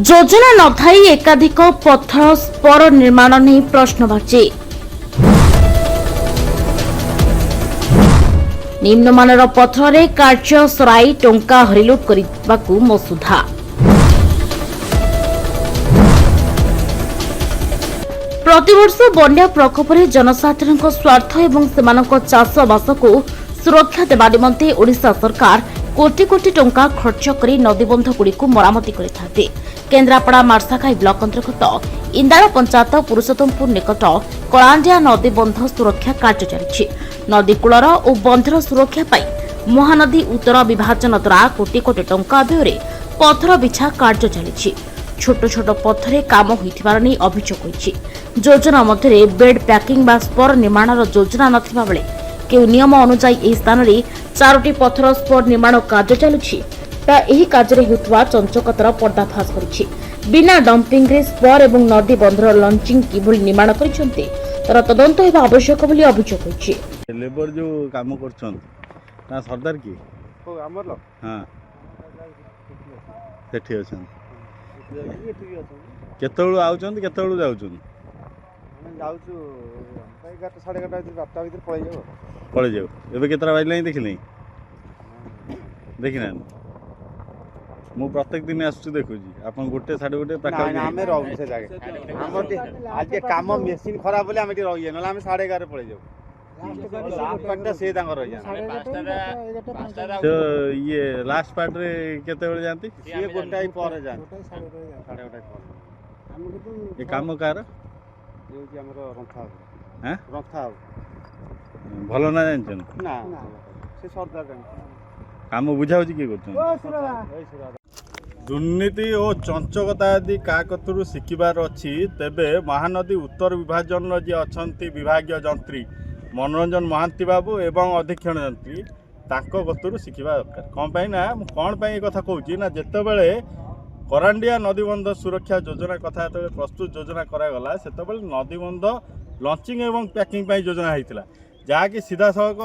योजना नथाई एकाधिक पत्थर स्पर निर्माण नहीं प्रश्नवाची। निम्नमानर पत्थर कार्य सराई टंका हरिलुट करने मसुधा। प्रतिवर्ष बन्या प्रकोपर जनसाधारण स्वार्थ एवं सेमानक चाषबास को सुरक्षा देवा निमंते ओडिशा सरकार कोटी कोटी टंका खर्च कर नदीबंध गुड़िक मरामती करते। केन्द्रापड़ा मार्साखाई ब्लॉक अंतर्गत इंदाल पंचायत पुरुषोत्तमपुर निकट कलांडिया नदीबंध सुरक्षा कार्य चली। नदीकूलर और बंधर सुरक्षा पाई महानदी उत्तर विभाजन द्वारा कोटी कोटी टंका व्यय पत्थर बिछा कार्य चली। छोट छोट पत्थर काम होइथिबार नै अभियोग होइछि। योजना मध्य बेड पैकिंग बा स्पर निर्माण योजना नथिबा बेले केउ नियम अनुसार एही स्थान रे 4टी पत्थर स्पर निर्माण कार्य चलुछि। ता एही कार्य रे हेतुवा चंचकतर पर्दाफाश करिछि। बिना डंपिंग रे स्पर एवं नदी बंधर लॉन्चिंग किभली निर्माण करिसंते तर तदंत हेबा आवश्यक बोली अभियोग होइछि। लेबर जो काम करछन ना सरदार की हो हमर लो हां सेठी अछन केतळु आउछन केतळु जाउछन हम जाउछु 11 11:30 12टा भीतर पळे जाऊ एबे केतरा बाजले देखिले देखिना मु प्रत्येक दिन आसु देखुजी अपन गोटे साडे गोटे पाका ना हमें रहू से जागे हमर आज के काम मशीन खराब बोले हम एटी रहिए नला हम 11:30 पळे जाऊ लास्ट पार्ट से तांगर रहि जान तो ये लास्ट पार्ट रे केते बेले जानती ये गोटाई पर जान 11:30 पर ये काम कार ये कि हमर रंथा हैं रंथा भलो ना जानछन ना से सरदार जान काम बुझाउजी के करछन दुर्नीति और चंचकता आदि का कतरु शिखिबार अछि। तेबे महानदी उत्तर विभाजन जे अछंती विभागीय जंत्री मनोरंजन महांती बाबू एवं अधीक्षण जंत्री तांको कतरु शिखिबा दरकार। कौन पाई ना कौन पाई कथा कहूँ ना जितेबले करांडिया नदीबंध सुरक्षा योजना कथा जो प्रस्तुत योजना करागला सेतबले नदीबंध लॉन्चिंग एवं पैकिंग योजना होता जहाँकि सीधा सड़क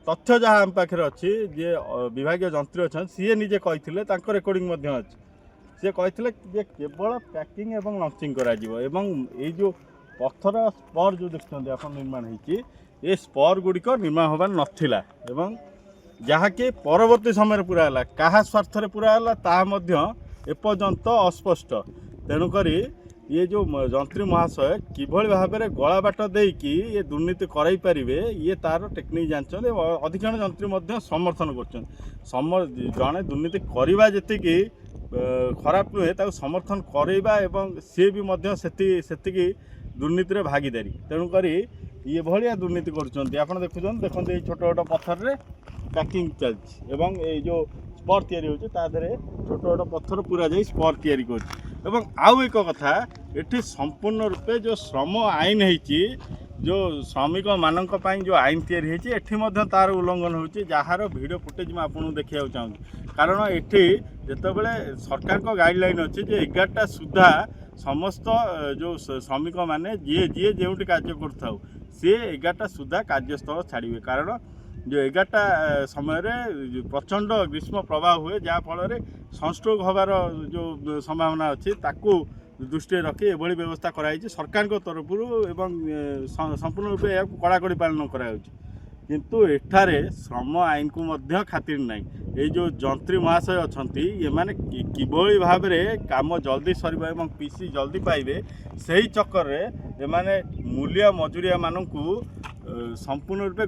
तथ्य जहाँ आम पाखे अच्छी जे विभागीय जंत्री अच्छा सी निजे कही रेकर्डिंग अच्छी सी कही केवल पैकिंग एवं लॉन्चिंग करो पत्थर स्पर जो देखते आप निर्माण होती ये स्पर गुड़िक निर्माण होबार नाला एवं जहाँकि परवर्ती समय पूरा है क्या स्वार्थ पूरा है एपर्यंत अस्पष्ट। तेणुक ये जो जंत्री महाशय किभली भाव में गला बाट देकी ये दुर्नीति कराई पारिबे ये तार टेक्निक जानते अधिकांश जंत्री समर्थन कर जड़े दुर्नीति करवा जी खराब नुहे ताको समर्थन करवा एवं सी भी दुर्नीति रे भागीदारी। तेणुक ये भाया दुर्नीति कर देखुं ये छोट छोट पत्थर रे पैकिंग चलती एवं ये जो स्पर तैयारी होची ता देरे छोट छोट पत्थर पूरा जाई स्पर तैयारी कर एवं आउ एक कथा एठी संपूर्ण रूपे जो श्रम आईन होती जो श्रमिक मानक पई जो आईन तैयारी होती एठी मध्य तार उल्लंघन होची जहार वीडियो फुटेज मैं आपको देखा चाहूँ कारण एठी जेतेबेले सरकार को गाइडलाइन अच्छी जे 11टा सुधा समस्त जो श्रमिक माने जी जी जोटी कार्य कर सी 11टा सुधा कार्यस्थल छाड़े कारण जो 11टा समय प्रचंड ग्रीष्म प्रवाह हुए जहाँफल सनस्ट्रोक हबार जो संभावना अच्छी ताकू दृष्टि रखी एभली व्यवस्था कराई सरकार तरफ एवं संपूर्ण रूपे या कड़ाकड़ी पालन कराई किंतु एठारे श्रम आईन को मध्य खातिर नहीं ये जो जंत्री महाशय अच्छा ये माने किभली भाव में काम जल्दी सर एवं पीसी जल्दी पाइबे से चक्कर ये माने मूल्य मजुरिया मानू संपूर्ण रूपे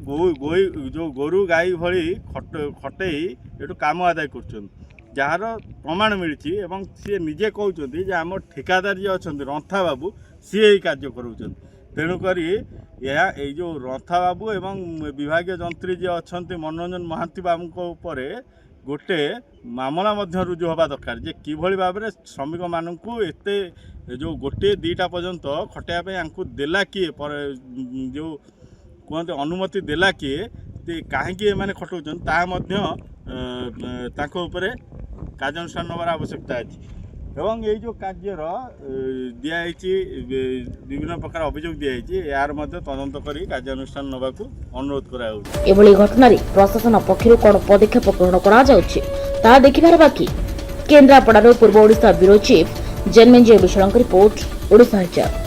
जो गोरु गाई भली खटई एटू काम आदाय कर जार प्रमाण मिली एवं सी निजे कहते आम ठेकादार जी अच्छा रंथा बाबू सी यही कार्य कर तेणुक ये जो रंथा बाबू एवं विभागीय जंत्री जी अच्छा मनोरंजन महांती बाबू उपरे गोटे मामला रुजु हवा दरकार जे किभली भाव में श्रमिक मानू एते जो गोटे 2टा पर्यंत खटाइवाई देला किए जो कहते अनुमति देला किए कहीं मैंने खटाऊन कार्यानुष्ठान नबार आवश्यकता अच्छी एवं ये जो कार्यर दिखाई विभिन्न प्रकार अभियोग दिखाई यार तदंत कर कार्यानुष्ठान नबाक अनुरोध कर घटन प्रशासन पक्षर कौन पदक्षेप ग्रहण कर देखिबार बाकी। केन्द्रापड़ार पूर्व ओडिशा ब्यूरो चीफ ଜନ୍ମେଞ୍ଜିଆ ବିଶାଳଙ୍କ ରିପୋର୍ଟ ଓଡ଼ିଶା ହଜାର।